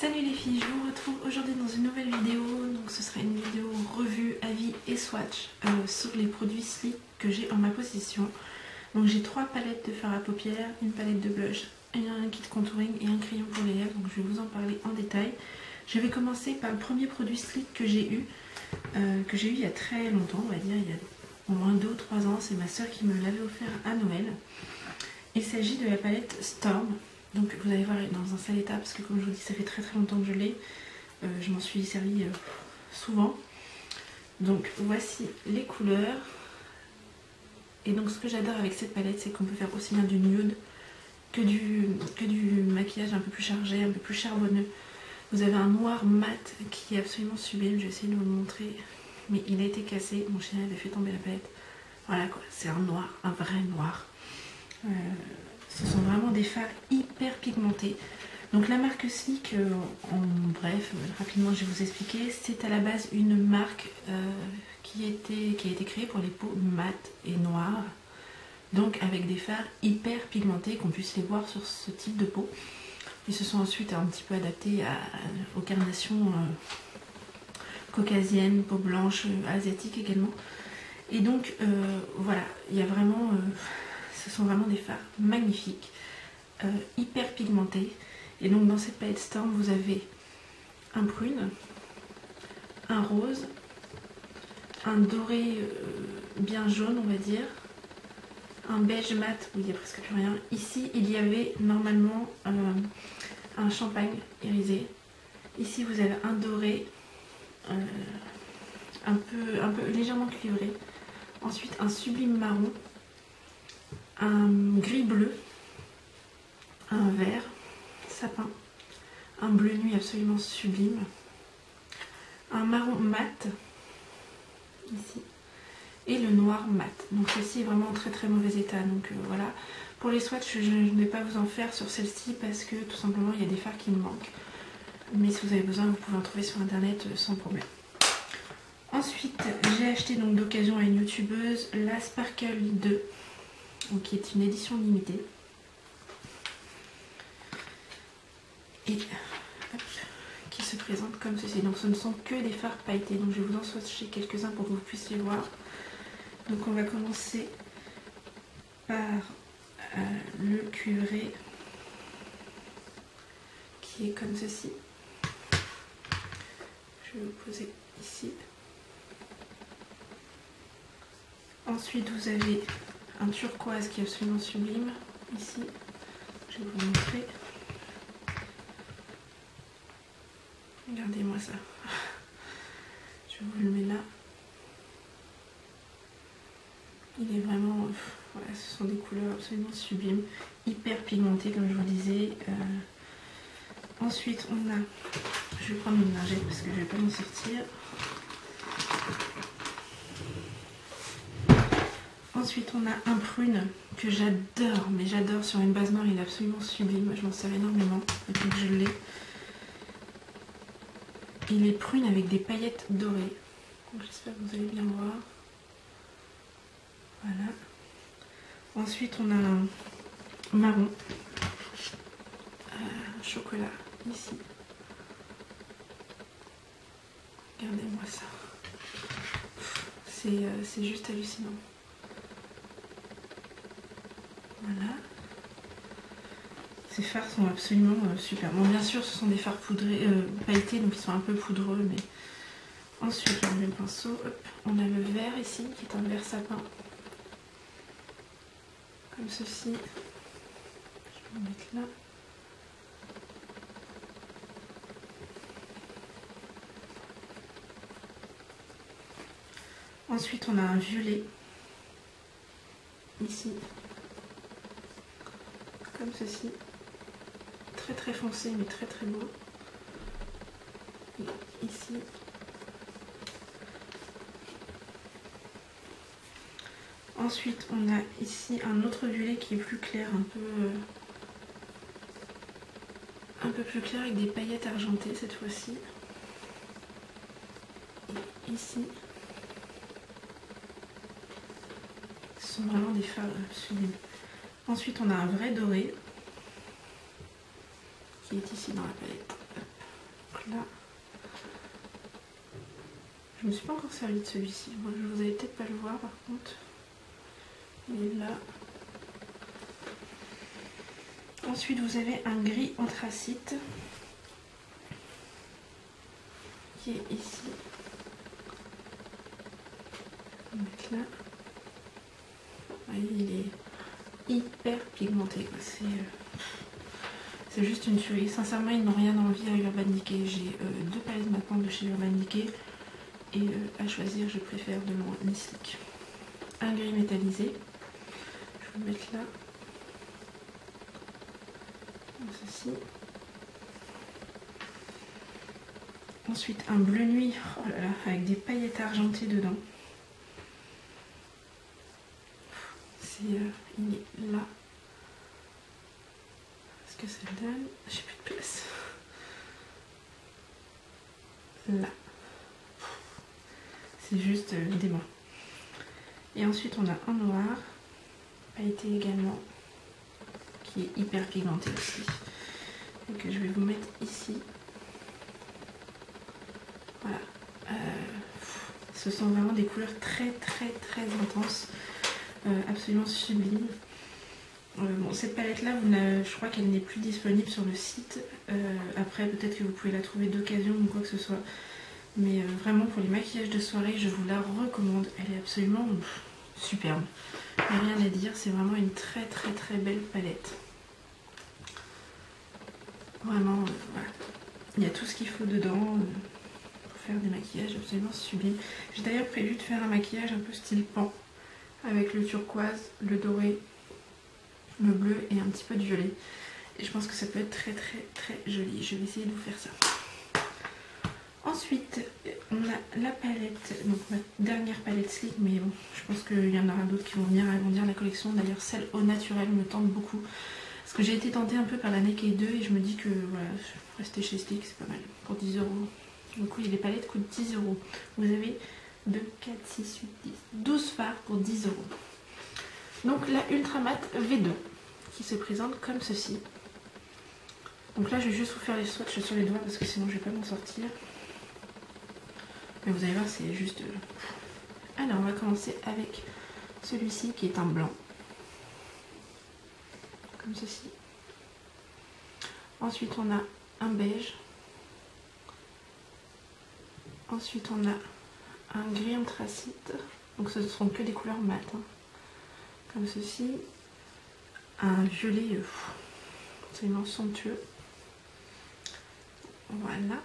Salut les filles, je vous retrouve aujourd'hui dans une nouvelle vidéo. Donc ce sera une vidéo revue, avis et swatch sur les produits Sleek que j'ai en ma possession. Donc j'ai 3 palettes de fard à paupières, une palette de blush, un kit contouring et un crayon pour les lèvres. Donc je vais vous en parler en détail. Je vais commencer par le premier produit Sleek que j'ai eu il y a très longtemps, on va dire il y a au moins 2 ou 3 ans. C'est ma soeur qui me l'avait offert à Noël. Il s'agit de la palette Storm. Donc vous allez voir dans un sale état parce que comme je vous dis ça fait très longtemps que je l'ai. Je m'en suis servi souvent. Donc voici les couleurs. Et donc ce que j'adore avec cette palette, c'est qu'on peut faire aussi bien du nude que du maquillage un peu plus chargé, un peu plus charbonneux. Vous avez un noir mat qui est absolument sublime. Je vais essayer de vous le montrer. Mais il a été cassé. Mon chien avait fait tomber la palette. Voilà quoi, c'est un noir, un vrai noir. Ce sont vraiment des fards hyper pigmentés. Donc la marque Sleek, en bref, rapidement je vais vous expliquer, c'est à la base une marque qui a été créée pour les peaux mates et noires. Donc avec des fards hyper pigmentés, qu'on puisse les voir sur ce type de peau. Ils se sont ensuite un petit peu adaptés aux carnations caucasiennes, peau blanche, asiatiques également. Et donc voilà, il y a vraiment... ce sont vraiment des fards magnifiques, hyper pigmentés. Et donc dans cette palette Storm, vous avez un prune, un rose, un doré bien jaune on va dire, un beige mat où il n'y a presque plus rien. Ici il y avait normalement un champagne irisé. Ici vous avez un doré un peu légèrement cuivré. Ensuite un sublime marron, un gris bleu, un vert sapin, un bleu nuit absolument sublime, un marron mat ici et le noir mat. Donc ceci est vraiment en très mauvais état. Donc voilà, pour les swatchs je ne vais pas vous en faire sur celle-ci parce que tout simplement il y a des fards qui me manquent, mais si vous avez besoin vous pouvez en trouver sur internet sans problème. Ensuite j'ai acheté donc d'occasion à une youtubeuse la Sparkle 2, donc qui est une édition limitée. Et hop, qui se présente comme ceci. Donc ce ne sont que des fards pailletés. Donc je vais vous en swatcher quelques-uns pour que vous puissiez voir. Donc on va commencer par le cuivré qui est comme ceci. Je vais vous poser ici. Ensuite vous avez un turquoise qui est absolument sublime ici. Je vais vous montrer. Regardez-moi ça. Je vous le mets là. Il est vraiment... voilà, ce sont des couleurs absolument sublimes, hyper pigmentées comme je vous disais. Ensuite on a... Je vais prendre une lingette parce que je ne vais pas m'en sortir. Ensuite on a un prune que j'adore, mais j'adore sur une base noire, il est absolument sublime. Je m'en sers énormément depuis que je l'ai. Il est prune avec des paillettes dorées. J'espère que vous allez bien voir. Voilà. Ensuite on a un marron chocolat ici. Regardez-moi ça. C'est juste hallucinant. Voilà. Ces fards sont absolument super. Bon, bien sûr, ce sont des fards poudrés, pailletés, donc ils sont un peu poudreux, mais... Ensuite, on met le pinceau. Hop. On a le vert ici, qui est un vert sapin. Comme ceci. Je vais le mettre là. Ensuite, on a un violet. Ici. Comme ceci. Très foncé mais très beau. Et ici. Ensuite on a ici un autre violet qui est plus clair, un peu plus clair avec des paillettes argentées cette fois-ci. Et ici. Ce sont vraiment des fards sublimes. Ensuite on a un vrai doré qui est ici dans la palette. là, je me suis pas encore servi de celui-ci. Bon, vous allez peut-être pas le voir par contre. Il est là. Ensuite, vous avez un gris anthracite qui est ici. On va mettre là. Vous voyez, il est hyper pigmenté. C'est juste une tuerie. Sincèrement, ils n'ont rien envie à Urban Decay. J'ai 2 palettes maintenant de chez Urban Decay. Et à choisir, je préfère de loin Mystique. Un gris métallisé. Je vais le mettre là. Comme ceci. Ensuite, un bleu nuit, oh là là, avec des paillettes argentées dedans. Il est là. Est-ce que ça le donne? J'ai plus de place. Là. C'est juste dément. Et ensuite on a un noir, pailleté également, qui est hyper pigmenté aussi. Et que je vais vous mettre ici. Voilà. Ce sont vraiment des couleurs très intenses. Absolument sublime. Bon, cette palette là, je crois qu'elle n'est plus disponible sur le site. Après, peut-être que vous pouvez la trouver d'occasion ou quoi que ce soit. Mais vraiment, pour les maquillages de soirée, je vous la recommande. Elle est absolument superbe. Il n'y a rien à dire, c'est vraiment une très belle palette. Vraiment, voilà. Il y a tout ce qu'il faut dedans pour faire des maquillages absolument sublimes. J'ai d'ailleurs prévu de faire un maquillage un peu style pan, avec le turquoise, le doré, le bleu et un petit peu de violet. Et je pense que ça peut être très joli. Je vais essayer de vous faire ça. Ensuite, on a la palette, donc ma dernière palette Sleek, mais bon, je pense qu'il y en aura d'autres qui vont venir agrandir la collection. D'ailleurs, celle au naturel me tente beaucoup. Parce que j'ai été tentée un peu par la Naked 2 et je me dis que voilà, rester chez Sleek, c'est pas mal. Pour 10 €. Du coup, les palettes coûtent 10 €. Vous avez 2, 4, 6, 8, 10, 12 fards pour 10 €. Donc la Ultra Matte V2 qui se présente comme ceci. Donc là, je vais juste vous faire les swatchs sur les doigts parce que sinon je vais pas m'en sortir. Mais vous allez voir, c'est juste... Alors, on va commencer avec celui-ci qui est un blanc. Comme ceci. Ensuite, on a un beige. Ensuite, on a un gris anthracite. Donc, ce ne sont que des couleurs mates. Hein. Comme ceci. Un violet absolument somptueux. Voilà.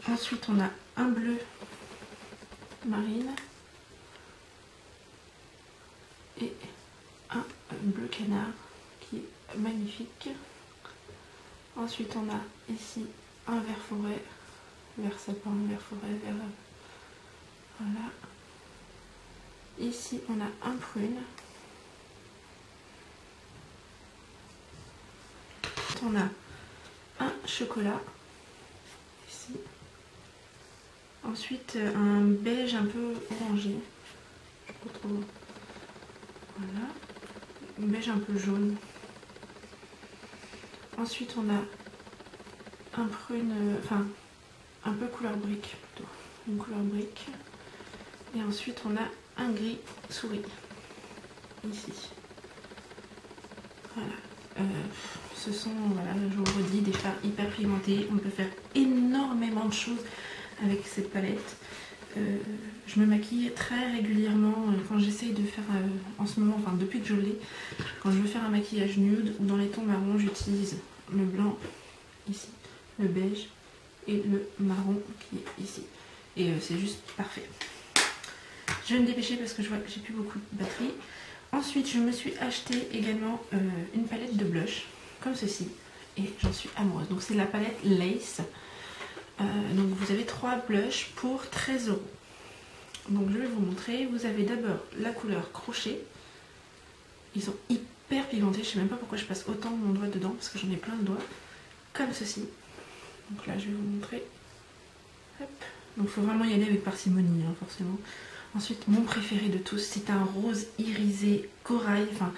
Ensuite, on a un bleu marine et un bleu canard qui est magnifique. Ensuite, on a ici un vert forêt, vert sapin, vert forêt, vert... Voilà. Ici, on a un prune. On a un chocolat. Ici. Ensuite, un beige un peu orangé. Je sais pas trop. Voilà. Un beige un peu jaune. Ensuite, on a un prune, enfin, un peu couleur brique plutôt. Une couleur brique. Et ensuite, on a un gris souris. Ici. Voilà. Ce sont, voilà, je vous redis, des fards hyper pigmentés. On peut faire énormément de choses avec cette palette. Je me maquille très régulièrement quand j'essaye de faire, en ce moment, enfin depuis que je l'ai, quand je veux faire un maquillage nude ou dans les tons marrons, j'utilise le blanc ici, le beige et le marron qui est ici. Et c'est juste parfait. Je vais me dépêcher parce que je vois que j'ai plus beaucoup de batterie. Ensuite, je me suis acheté également une palette de blush, comme ceci, et j'en suis amoureuse. Donc c'est la palette Lace. Donc vous avez 3 blushs pour 13 €. Donc je vais vous montrer. Vous avez d'abord la couleur crochet. Ils sont hyper pigmentés. Je sais même pas pourquoi je passe autant mon doigt dedans, parce que j'en ai plein de doigts. Comme ceci. Donc là je vais vous montrer. Hop. Donc il faut vraiment y aller avec parcimonie, hein, forcément. Ensuite, mon préféré de tous, c'est un rose irisé corail. Enfin,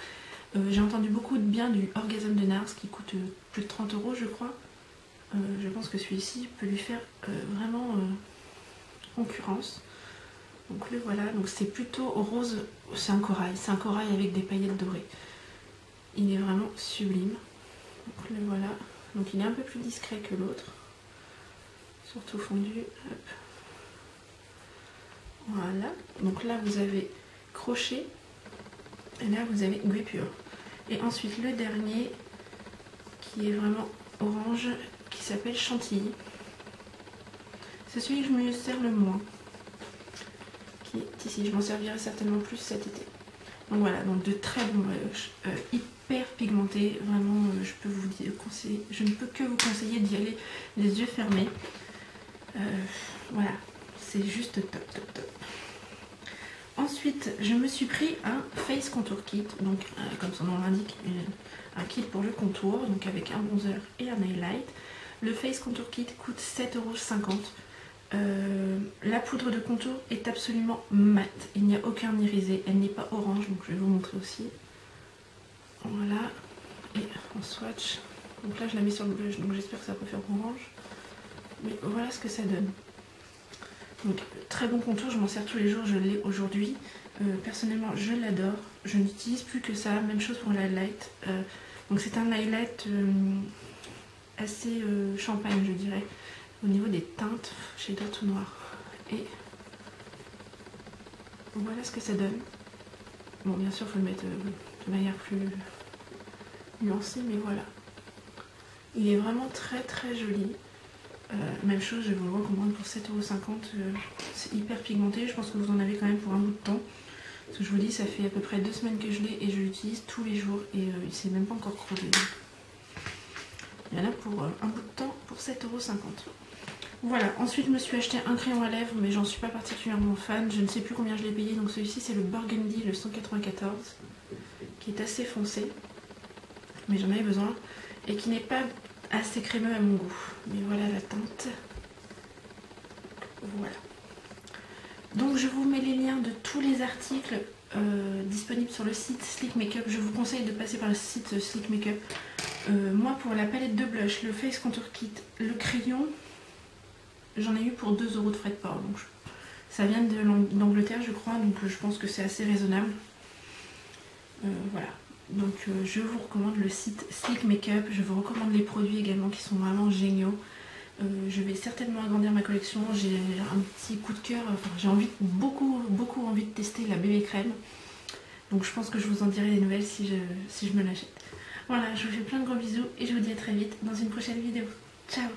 j'ai entendu beaucoup de bien du Orgasme de Nars qui coûte plus de 30 € je crois. Je pense que celui-ci peut lui faire vraiment concurrence. Donc le voilà, donc c'est plutôt rose, c'est un corail avec des paillettes dorées. Il est vraiment sublime. Donc le voilà, donc il est un peu plus discret que l'autre, surtout fondu. Hop. Voilà, donc là vous avez crochet et là vous avez guipure. Et ensuite le dernier qui est vraiment orange, qui s'appelle chantilly. C'est celui que je me sers le moins, qui est ici. Je m'en servirai certainement plus cet été. Donc voilà, donc de très bons brioches, hyper pigmentés. Vraiment, je peux vous conseiller, je ne peux que vous conseiller d'y aller les yeux fermés. Voilà, c'est juste top, top, top. Ensuite, je me suis pris un Face Contour Kit, donc comme son nom l'indique, un kit pour le contour, donc avec un bronzer et un highlight. Le Face Contour Kit coûte 7,50 €. La poudre de contour est absolument mate, il n'y a aucun irisé, elle n'est pas orange, donc je vais vous montrer aussi. Voilà, et en swatch, donc là je la mets sur le blush, donc j'espère que ça va pas faire orange, mais voilà ce que ça donne. Donc très bon contour, je m'en sers tous les jours, je l'ai aujourd'hui. Personnellement je l'adore, je n'utilise plus que ça, même chose pour l'highlight. Donc c'est un highlight assez champagne je dirais. Au niveau des teintes, j'ai d'autres tout noir. Et voilà ce que ça donne. Bon bien sûr il faut le mettre de manière plus nuancée, mais voilà. Il est vraiment très très joli. Même chose, je vous le recommande pour 7,50 €. C'est hyper pigmenté, je pense que vous en avez quand même pour un bout de temps. Parce que je vous dis, ça fait à peu près 2 semaines que je l'ai et je l'utilise tous les jours et il s'est même pas encore crevé. Il y en a pour un bout de temps pour 7,50 €. Voilà, ensuite je me suis acheté un crayon à lèvres, mais j'en suis pas particulièrement fan. Je ne sais plus combien je l'ai payé, donc celui-ci c'est le Burgundy, le 194, qui est assez foncé, mais j'en avais besoin, et qui n'est pas assez crémeux à mon goût. Mais voilà la teinte. Voilà. Donc je vous mets les liens de tous les articles disponibles sur le site Sleek Makeup. Je vous conseille de passer par le site Sleek Makeup. Moi pour la palette de blush, le Face Contour Kit, le crayon, j'en ai eu pour 2 € de frais de port. Donc ça vient d'Angleterre je crois, donc je pense que c'est assez raisonnable. Voilà. Donc je vous recommande le site Sleek Makeup, je vous recommande les produits également qui sont vraiment géniaux. Je vais certainement agrandir ma collection, j'ai un petit coup de cœur, enfin, j'ai beaucoup envie de tester la bébé crème. Donc je pense que je vous en dirai des nouvelles si je me l'achète. Voilà, je vous fais plein de gros bisous et je vous dis à très vite dans une prochaine vidéo. Ciao!